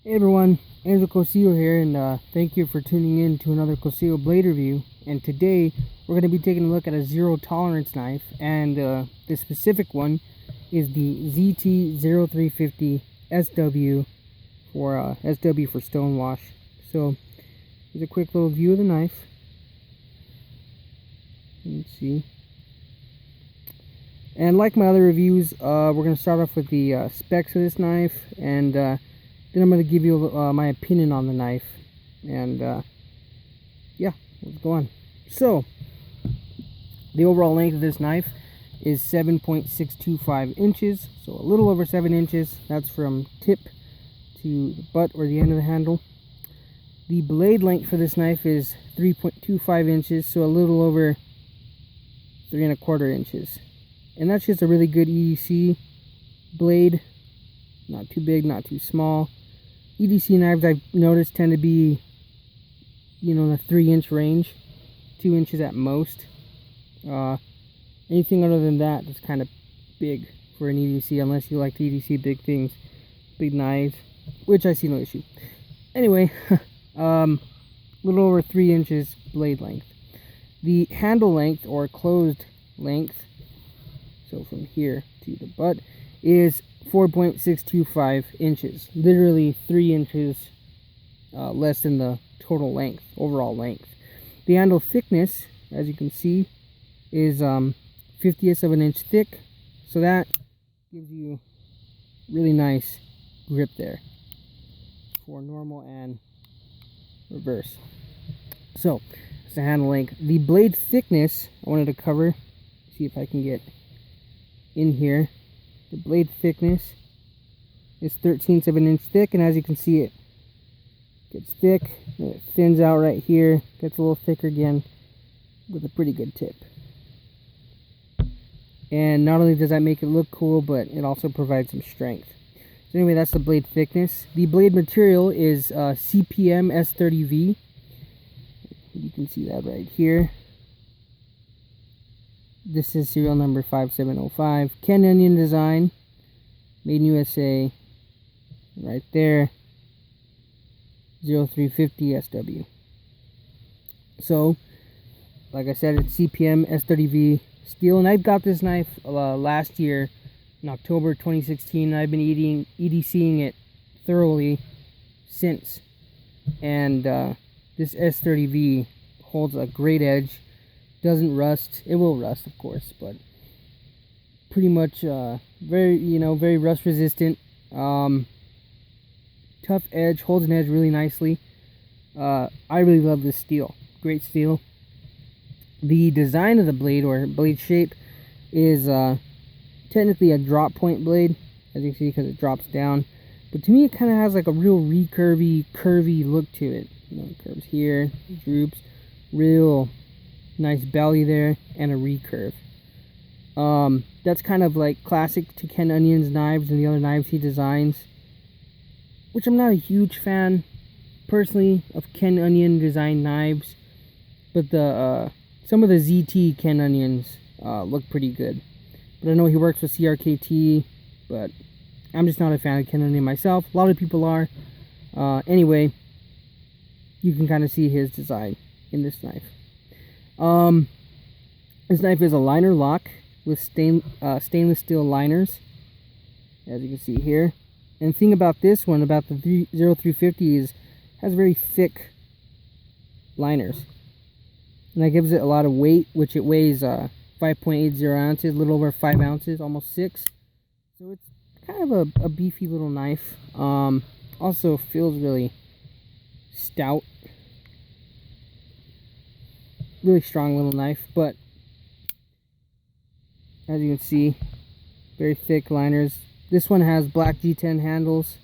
Hey everyone, Angel Cosillo here, and thank you for tuning in to another Cosillo blade review. And today we're going to be taking a look at a zero tolerance knife, and this specific one is the ZT0350 SW for SW for stonewash. So here's a quick little view of the knife. Let's see. And like my other reviews, we're going to start off with the specs of this knife, and then I'm going to give you my opinion on the knife. And yeah, let's go on. So, the overall length of this knife is 7.625 inches. So a little over 7 inches. That's from tip to the butt or the end of the handle. The blade length for this knife is 3.25 inches. So a little over 3.25 inches. And that's just a really good EDC blade. Not too big, not too small. EDC knives I've noticed tend to be, in the 3-inch range, 2 inches at most. Anything other than that is kind of big for an EDC, unless you like to EDC big things, big knives, which I see no issue. Anyway, little over 3 inches blade length. The handle length, or closed length, so from here to the butt, is 4.625 inches, literally 3 inches less than the total length, overall length. The handle thickness, as you can see, is 50th of an inch thick, so that gives you really nice grip there for normal and reverse. So that's the handle length. The blade thickness I wanted to cover, see if I can get in here. The blade thickness is 1/13 of an inch thick, and as you can see, it gets thick, and it thins out right here, gets a little thicker again, with a pretty good tip. And not only does that make it look cool, but it also provides some strength. So anyway, that's the blade thickness. The blade material is CPM S30V. You can see that right here. This is serial number 5705. Ken Onion design. Made in USA. Right there. 0350 SW. So, like I said, it's CPM S30V steel. And I got this knife last year in October 2016. I've been EDCing it thoroughly since. And this S30V holds a great edge. Doesn't rust. It will rust, of course, but pretty much very rust resistant. Tough edge, holds an edge really nicely. I really love this steel. Great steel. The design of the blade, or blade shape, is technically a drop point blade, as you can see, because it drops down. But to me, it kind of has like a real curvy look to it. It curves here, droops, real nice belly there, and a recurve. That's kind of like classic to Ken Onion's knives and the other knives he designs, which I'm not a huge fan personally of Ken Onion design knives, but the some of the ZT Ken Onions look pretty good. But I know he works with CRKT, but I'm just not a fan of Ken Onion myself. A lot of people are. Anyway, you can kind of see his design in this knife. This knife is a liner lock with stainless steel liners, as you can see here. And the thing about this one, about the 0350, is it has very thick liners, and that gives it a lot of weight, which it weighs 5.80 ounces, a little over 5 ounces, almost 6. So it's kind of a beefy little knife. Also feels really stout. Really strong little knife, but as you can see, very thick liners. This one has black G10 handles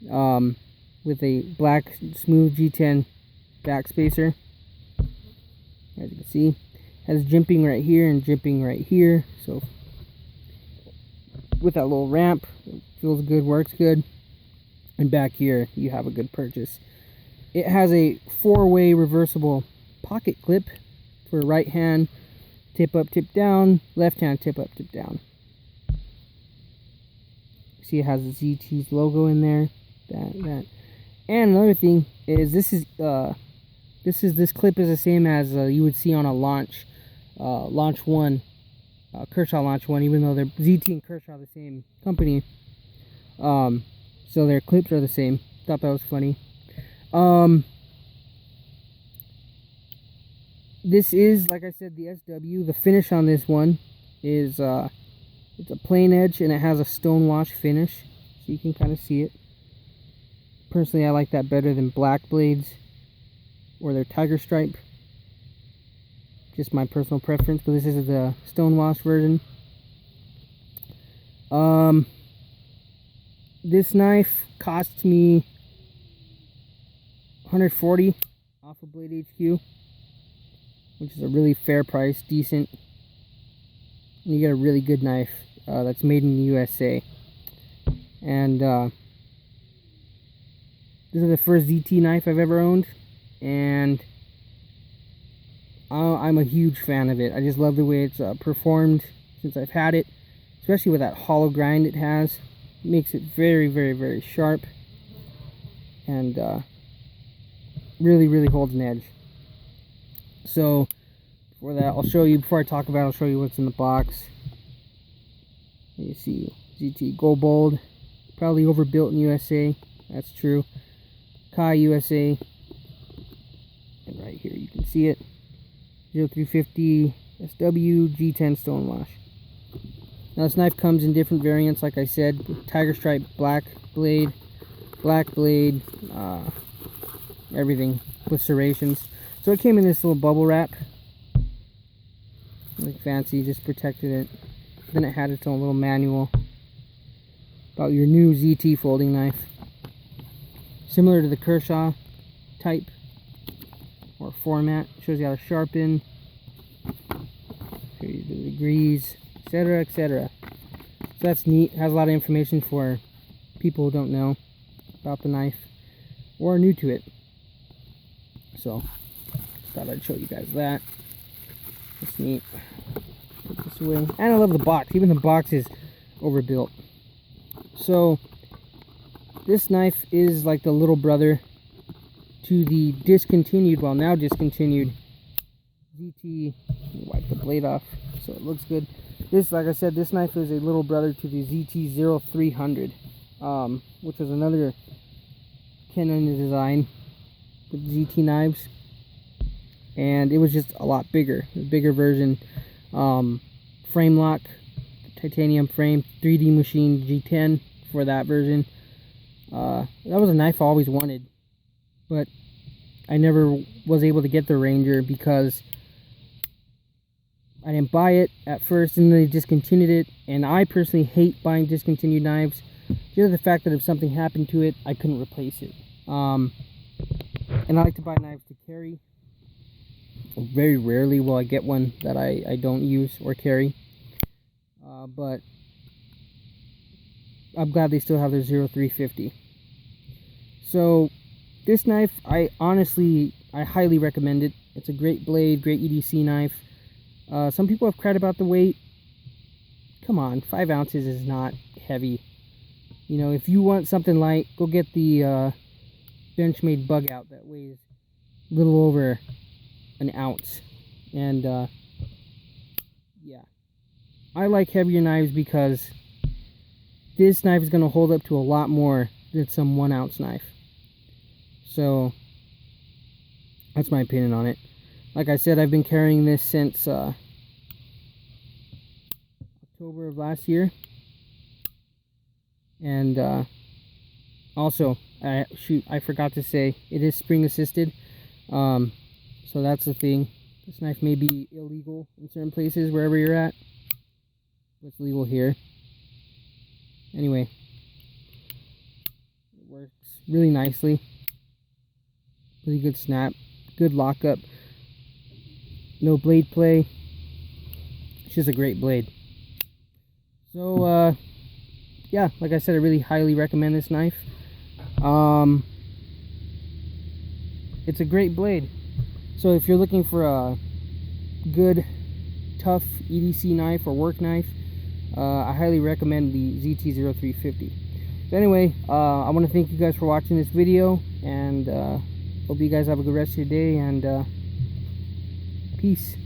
with a black smooth G10 backspacer. As you can see, has jimping right here and jimping right here. So with that little ramp, it feels good, works good. And back here, you have a good purchase. It has a 4-way reversible pocket clip for right hand, tip up, tip down, left hand, tip up, tip down. See, it has the ZT's logo in there. That. And another thing is this clip is the same as you would see on a launch one, Kershaw launch one, even though they're ZT and Kershaw are the same company. So their clips are the same. Thought that was funny. This is, like I said, the SW. The finish on this one is it's a plain edge and it has a stone wash finish, so you can kind of see it. Personally, I like that better than black blades or their tiger stripe. Just my personal preference, but this is the stone wash version. This knife cost me $140 off of Blade HQ, which is a really fair price, decent. And you get a really good knife that's made in the USA. And this is the first ZT knife I've ever owned, and I'm a huge fan of it. I just love the way it's performed since I've had it, especially with that hollow grind it has. It makes it very, very, very sharp, and really, really holds an edge. So before that, before I talk about it, I'll show you what's in the box. You see ZT Go Bold, probably overbuilt in USA, that's true. Kai USA, and right here you can see it, 0350 SW G10 Stonewash. Now this knife comes in different variants, like I said, tiger stripe, black blade, everything with serrations. So it came in this little bubble wrap, like fancy, just protected it. Then it had its own little manual about your new ZT folding knife, similar to the Kershaw type or format. Shows you how to sharpen, shows you the degrees, etc., etc. So that's neat. It has a lot of information for people who don't know about the knife or are new to it. So just thought I'd show you guys that. That's neat. Put this away. And I love the box. Even the box is overbuilt. So this knife is like the little brother to the discontinued, well now discontinued, ZT. Let me wipe the blade off so it looks good. This, like I said, this knife is a little brother to the ZT-0300, which was another Canon design with ZT knives, and it was just a lot bigger, a bigger version. Frame lock, titanium frame, 3D machine G10 for that version. That was a knife I always wanted, but I never was able to get the Ranger because I didn't buy it at first, and they discontinued it. And I personally hate buying discontinued knives due to the fact that if something happened to it, I couldn't replace it. And I like to buy knives to carry. Very rarely will I get one that I don't use or carry. But I'm glad they still have their 0350. So this knife, I highly recommend it. It's a great blade, great EDC knife. Some people have cried about the weight. Come on, 5 ounces is not heavy. You know, if you want something light, go get the Benchmade Bug Out that weighs a little over an ounce. And yeah, I like heavier knives because this knife is going to hold up to a lot more than some 1 ounce knife. So that's my opinion on it. Like I said, I've been carrying this since October of last year. And also, I forgot to say, it is spring assisted. So that's the thing. This knife may be illegal in certain places, wherever you're at. It's legal here. Anyway, it works really nicely. Really good snap, good lockup. No blade play. It's just a great blade. So yeah, like I said, I really highly recommend this knife. It's a great blade. So if you're looking for a good, tough EDC knife or work knife, I highly recommend the ZT-0350. So anyway, I want to thank you guys for watching this video, and hope you guys have a good rest of your day, and peace.